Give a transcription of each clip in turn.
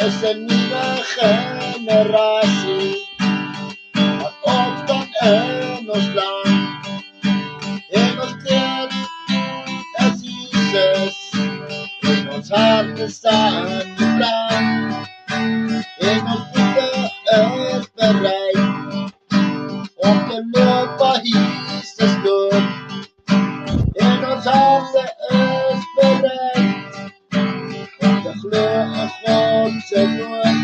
is een nieuwe generatie. Wat opstaan in ons land. In ons kleed is Jesus. In ons harten staan die brand. In ons voeten is bereid om te loop waar Jesus loop. In ons harten is bereid om te glo in Godse woord.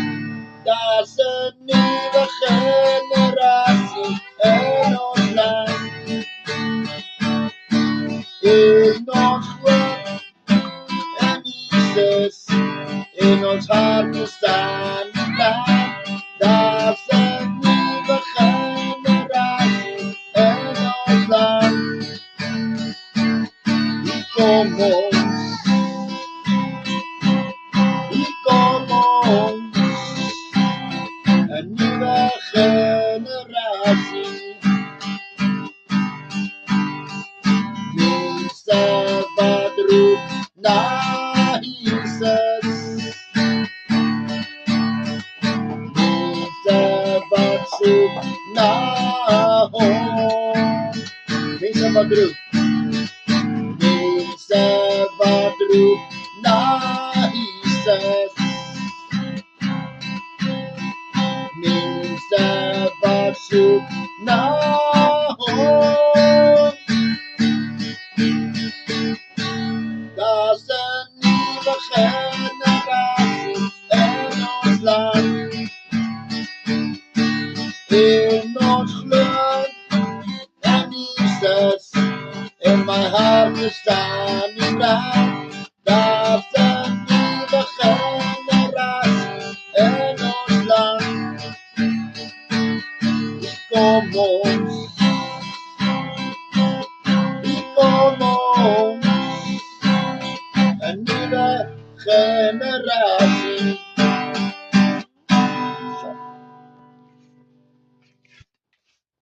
Daar's een nieuwe generatie in ons land. In ons woord en Jesus, in ons harten staan die brand. Daar's een nieuwe generatie in ons land. Hier kom ons, hier kom ons, een nieuwe generatie. Mensen wat roept naar Jesus. Mensen wat zoekt naar hom. Mensen wat roept. Mensen wat roept naar Jesus. Mensen wat zoekt naar hom. Daar's een nieuwe generatie in ons land. In ons geloof en Jesus, in mijn hart staan die brand. Daar's een nieuwe generatie in ons land. Kom op.